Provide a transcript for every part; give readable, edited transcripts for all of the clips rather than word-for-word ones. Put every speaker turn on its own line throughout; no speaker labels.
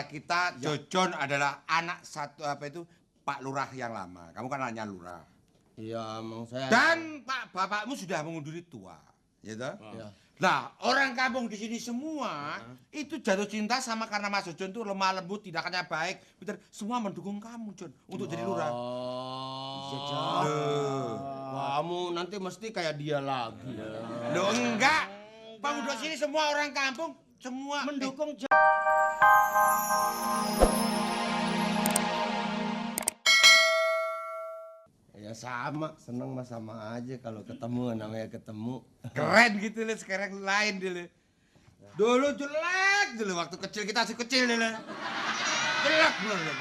Kita Jojon adalah anak satu Pak Lurah yang lama. Kamu kan anaknya Lurah.
Iya, emang saya.
Dan bapakmu sudah mengunduri tua, gitu.
Iya.
Nah, orang kampung di sini semua itu jatuh cinta sama karena Mas Jojon tuh lemah lembut, tindakannya baik. Bener, semua mendukung kamu, Jon, untuk jadi lurah.
Iya, Jon. Kamu nanti mesti kayak dia lagi.
Loh, enggak. Penduduk sini semua orang kampung semua
Mendukung Ya sama, seneng mah sama aja kalau ketemu, namanya ketemu.
keren gitu loh, sekarang lain dulu. Dulu jelek dulu waktu kecil, kita masih kecil dulu. Jelek bener.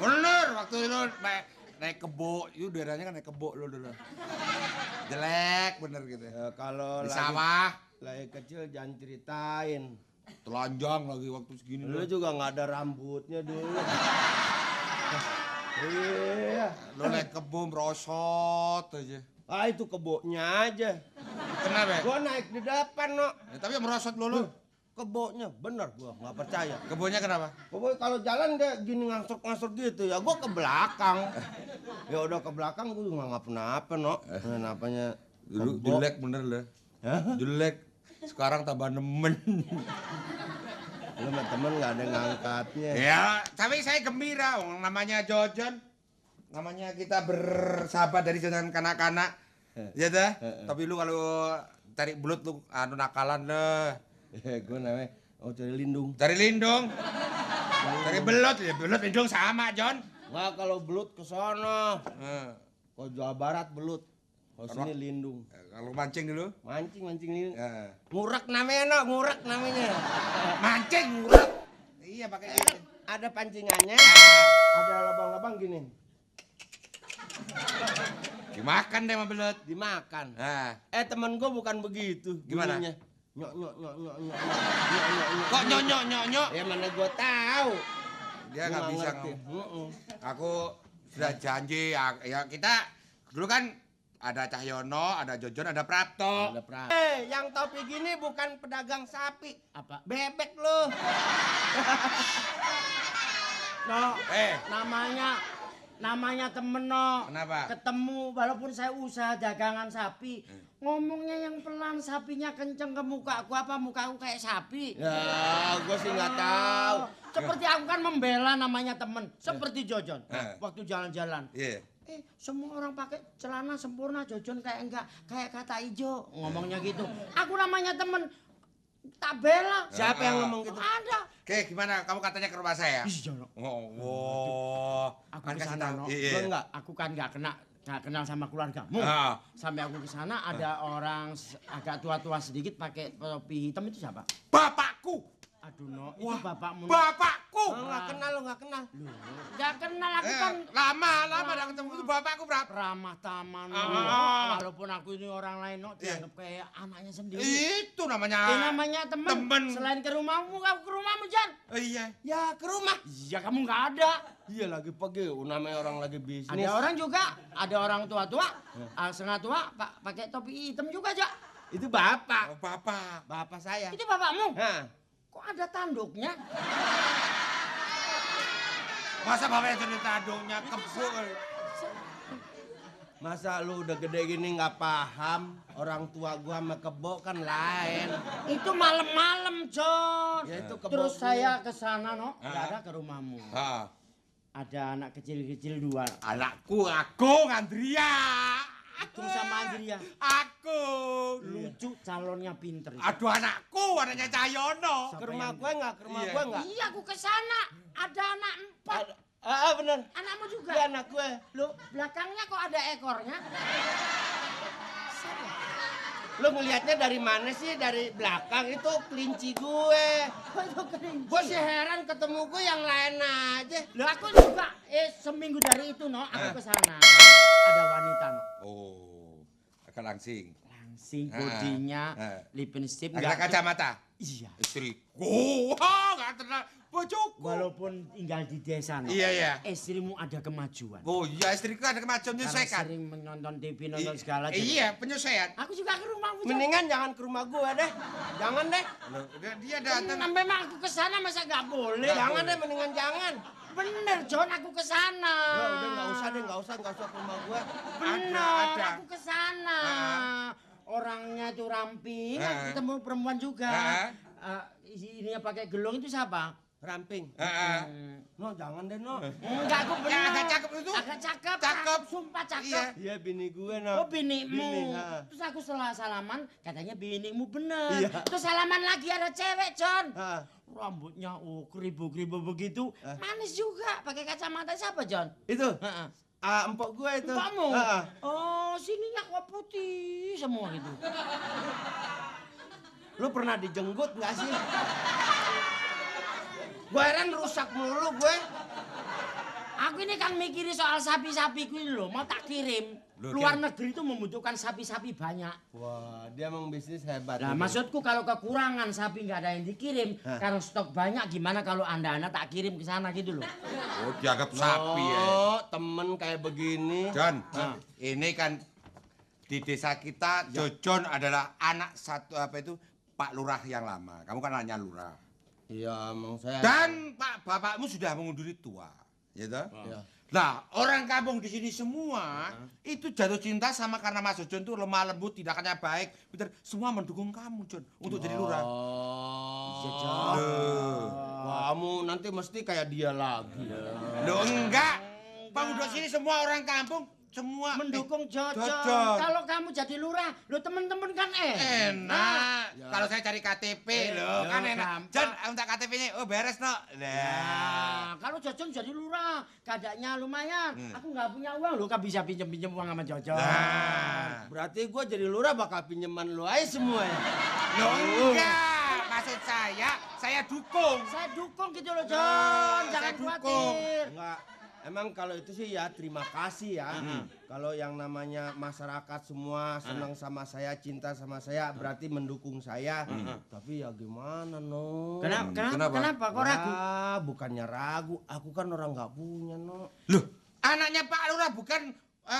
Bener waktu itu naik kebo, itu daerahnya kan naik kebo lo dulu. Jelek bener gitu.
Ya, kalau
di sawah
lagi kecil jangan ceritain.
telanjang lagi waktu segini.
Lu juga nggak ada rambutnya dulu. Iya.
Lo naik kebo merosot aja.
Ah itu kebonya aja.
Kenapa?
Gua naik di depan, no.
Ya, tapi merosot lo.
Kebonya bener gua nggak percaya.
Kebonya kenapa?
Kebo kalau jalan dia gini ngangsur-ngangsur gitu ya, gua ke belakang. Ya udah ke belakang gua juga nggak apa-apa, no. Napanya
Dulu jelek bener lo. Jelek. Sekarang tambah nemen.
Lu sama temen nggak ada ngangkatnya.
Ya, tapi saya gembira. Namanya Jojon. Namanya kita bersahabat dari zaman kanak-kanak. Ya dah. Tapi lu kalau tarik belut lu nakalan deh.
Gue namanya cari lindung.
Cari lindung. Cari belut ya, belut lindung sama, Jon.
Nggak, kalau belut ke sono. Kalau Jawa Barat belut. Kalau sini lindung.
Kalau mancing dulu.
Mancing lindung.
Ya.
Ngurak namanya, no, ngurak namanya.
Mancing ngurak. Iya pakai ini.
Ada pancingannya. Ada lubang-lubang gini.
Dimakan deh sama belut.
Dimakan.
Nah.
Temen gue bukan begitu.
Gimana?
Bunyinya. Nyok.
Kok nyok.
Ya mana gue tahu.
Dia
Gua
nggak bisa
ngerti.
ngomong. Aku sudah janji ya kita dulu kan ada Cahyono, ada Jojon, ada Prapto.
Yang topi gini bukan pedagang sapi. Apa? Bebek lu. No, namanya temen, no.
Kenapa?
Ketemu walaupun saya usaha dagangan sapi, ngomongnya yang pelan, sapinya kenceng ke mukaku, apa mukaku kayak sapi? Ya, gua sih nggak tahu. Seperti aku kan membela namanya temen, seperti Jojon waktu jalan-jalan.
Iya.
Semua orang pakai celana sempurna, Jojon kayak enggak, kayak kata ijo, ngomongnya gitu. Aku namanya temen, tak bela. Siapa yang ngomong gitu? Ada.
Oke, gimana? Kamu katanya ke rumah saya?
Iya, no.
Oh,
Aku
kan
ke
kasih
sana,
tahu.
no.
Iya.
Enggak, aku kan nggak kenal sama keluargamu. Sampai aku ke sana ada orang agak tua-tua sedikit pakai topi hitam, itu siapa?
Bapakku.
Aduh, no, itu bapakmu.
Bapakku.
Nggak kenal lo, nggak kenal. Nggak kenal, aku kan
lama dah ketemu itu bapakku, Prap.
ramah tamah, no. Walaupun aku ini orang lain, no, dianggap kayak anaknya sendiri.
Itu namanya.
Itu namanya temen. Selain ke rumahmu, kamu ke rumahmu, Jan.
Iya.
Ya, ke rumah. Iya, kamu nggak ada. Iya, lagi pergi. Namanya orang lagi bisnis. Ada orang juga, ada orang tua-tua, setengah tua, pakai topi hitam juga, Jak. Itu bapak.
Oh, bapak.
Bapak saya. Itu bapakmu? Kok ada tanduknya?
Masa bapaknya jadi tanduknya kebo?
Masa lu udah gede gini nggak paham? Orang tua gua sama kebo kan lain. Itu malam-malam, John. Ya, itu kebo. Terus saya ke sana, no. Nggak ada ke rumahmu. Ada anak kecil-kecil dua.
Anakku, aku, Andria.
Terus sama Andria.
Aku.
Lucu, calonnya pinter.
Aduh, anakku, anaknya Cahyono.
Ke rumah gue nggak? Ke rumah
Iya.
gue nggak? Iya, aku ke sana. Ada anak 4. Bener. Anakmu juga? Iya, anak gue. Lu, belakangnya kok ada ekornya? Lu ngelihatnya dari mana sih? Dari belakang itu kelinci gue. Oh, itu kelinci? Gue sih heran ketemu gue yang lain aja. Lu, aku juga seminggu dari itu, no, aku ke sana. Ada wanita, no.
Oh, akan langsing.
langsing, bodinya, lipstick
Ada kacamata.
Iya.
Istri. Wah, nggak tenang. Bojoku.
Walaupun tinggal di desa, no,
Iya.
istrimu ada kemajuan.
Oh iya, istriku ada kemajuan
Karena
menyesuaikan.
sering menonton TV, nonton segala.
Iya, penyesuaian.
Aku juga ke rumahmu.
Mendingan jangan ke rumah gua deh. Jangan deh.
Loh, dia datang.
Memang aku ke sana masa nggak boleh?
Jangan deh, mendingan jangan.
Bener, John, aku ke sana.
Ya udah nggak usah ke rumah gua.
Bener,
Ada.
aku ke sana. Orangnya itu ramping, aku ketemu perempuan juga. Ininya pakai gelung itu siapa?
Ramping. No, jangan deh, no.
Enggak, aku bener.
Yang agak cakep itu?
Agak cakep.
Cakep.
Sumpah cakep.
Iya.
Iya, bini gue, no.
Oh, binimu.
Bini, ha.
Terus aku setelah salaman, katanya binimu bener.
Iya.
Terus salaman lagi ada cewek, John.
Ha.
Rambutnya keribu-keribu begitu. Manis juga. Pakai kacamata siapa, John?
Itu.
Heeh.
Empok gue itu.
Empokmu?
Ha.
Oh, sininya kok putih semua gitu.
Lu pernah dijenggut nggak sih? Gue heran rusak mulu gue.
Aku ini kan mikirin soal sapi-sapiku ini loh, mau tak kirim.
Loh,
Luar negeri itu membutuhkan sapi-sapi banyak.
Wah, dia emang bisnis hebat.
Nah, maksudku kalau kekurangan sapi nggak ada yang dikirim, karena stok banyak, gimana kalau anda tak kirim ke sana gitu loh?
Oh, dianggap sapi ya.
Oh, temen kayak begini.
John, ini kan di desa kita, Jojon adalah anak satu Pak Lurah yang lama. Kamu kan anaknya Lurah.
Iya, emang saya.
Dan bapakmu sudah mengunduri tua, gitu.
Iya.
Nah, orang kampung di sini semua itu jatuh cinta sama karena Mas Jojon tuh lemah lembut, tindakannya baik, pintar. Semua mendukung kamu, Jon, untuk jadi lurah.
Iya, John.
Kamu nanti mesti kayak dia lagi.
Loh, enggak. Penduduk sini semua orang kampung semua
Mendukung Jojon.
Jojon.
Kalau kamu jadi lurah, lo temen-temen kan
enak. Kalau saya cari KTP loh, kan enak.
gampang.
Jon, minta KTP-nya. Oh, beres, no.
Nah, kalau Jojon jadi lurah, keadaannya lumayan. Aku nggak punya uang, lo kan bisa pinjem-pinjem uang sama Jojon.
Nah.
Berarti gue jadi lurah bakal pinjeman lu aja semua ya.
Loh, enggak. Maksud saya dukung.
Saya dukung gitu loh, Jon. Jangan
saya dukung.
khawatir.
Enggak. Emang kalau itu sih ya terima kasih ya. Kalau yang namanya masyarakat semua senang sama saya, cinta sama saya, berarti mendukung saya. Tapi ya gimana, no?
Kenapa? Kok ragu?
Ah, bukannya ragu. Aku kan orang nggak punya, no.
Loh, anaknya Pak Lurah bukan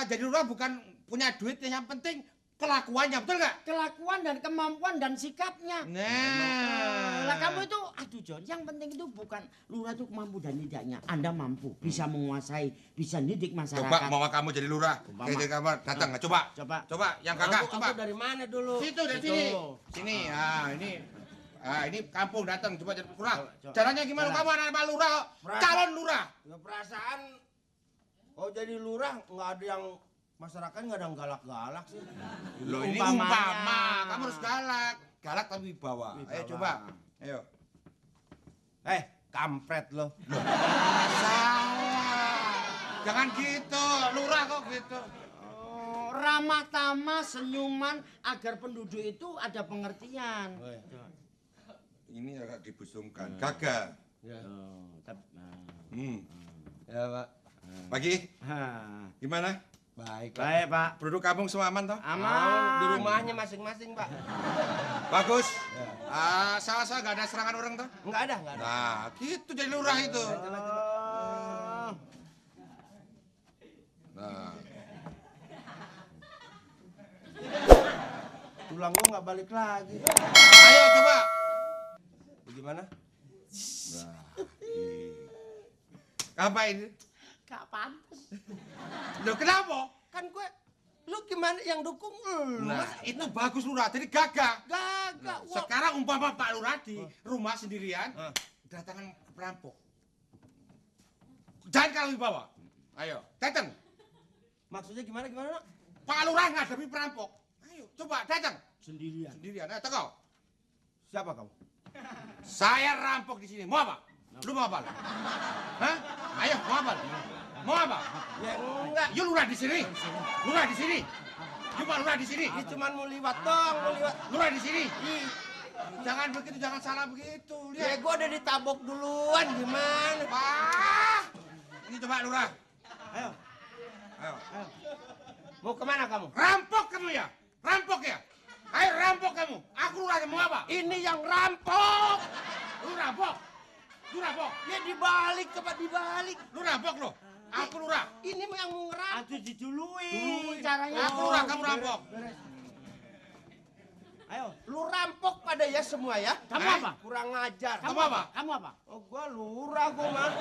jadi lurah bukan punya duit, yang penting kelakuannya, betul nggak?
Kelakuan dan kemampuan dan sikapnya.
Nah,
Lah kamu itu, aduh John, yang penting itu bukan lurah itu mampu dan tidaknya. Anda mampu, bisa menguasai, bisa didik masyarakat.
coba mau kamu jadi lurah.
Umpama.
Jadi kamu datang, coba.
Coba.
Yang kakak, coba.
Aku dari mana dulu?
Situ dari sini. Sini, ini kampung datang, coba jadi lurah.
Coba.
Caranya gimana?
Jalan.
Kamu anak Pak Lurah, calon lurah.
Ya perasaan. Oh jadi lurah nggak ada yang masyarakat nggak ada yang galak-galak sih.
Loh, ini
Umpamanya.
umpama. Kamu harus galak. Galak tapi wibawa. Ayo coba. Ayo.
Kampret lo.
Salah. Jangan gitu. Lurah kok gitu.
Oh, ramah tamah, senyuman agar penduduk itu ada pengertian.
Ini agak dibusungkan. Gagal.
Ya. Ya Pak.
Pagi,
Hah.
gimana?
Baik. Pak.
Baik Pak.
Penduduk kampung semua aman toh?
Aman.
Di rumahnya masing-masing Pak.
Bagus. Salah nggak ada serangan orang toh?
Nggak ada.
Nah, gitu jadi lurah itu.
Oh.
Nah,
Tulang gua nggak balik lagi.
ayo coba.
Gimana?
Apa ini?
Gak pantas.
Loh, kenapa?
Kan gue, lu gimana yang dukung lu?
Nah, itu bagus lurah. Jadi gagah.
Gagak. Wah.
Sekarang umpama Pak Lurah di rumah sendirian, datangan perampok. Jangan kalau wibawa. Ayo, datang.
Maksudnya gimana?
Pak Lurah ngadepi perampok. Ayo, coba datang.
Sendirian.
Sendirian. Ayo, tengok.
Siapa kamu?
Saya rampok di sini. Mau apa? Lu mau apa? Hah? Ayo, mau apa? Mau apa?
Ya enggak.
Yuk lurah di sini. Lurah di sini. Yuk Pak Lurah di sini.
Dia cuma mau liwat dong, mau liwat.
Lurah di sini. Jangan begitu, jangan salah begitu.
Ya
Lihat.
gue udah ditabok duluan, gimana?
Wah. Ini coba lurah.
Ayo,
Ayo.
mau kemana kamu?
Rampok kamu ya? Rampok ya? Ayo rampok kamu. Aku lurah mau apa?
Ini yang rampok.
Lu rampok. Lu rampok.
Ya dibalik, coba dibalik.
Lu rampok lo. Aku lurah.
Ini yang mau ngerampok.
Aduh didului caranya.
Aku lurah, kamu rampok.
Ayo, lu rampok pada ya semua ya.
Kamu
Eh?
apa?
Kurang ngajar.
Kamu apa?
Kamu apa?
Oh, gua lurah gua mah.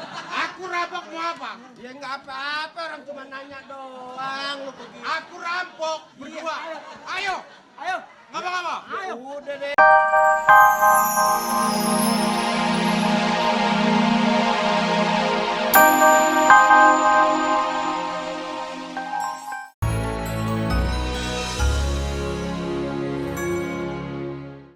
Aku rampok mau apa?
Ya nggak apa-apa, orang cuma nanya doang lu begitu.
Aku rampok berdua. Ayo.
Ayo.
Ngapa-ngapa?
Ayo.
Udah deh.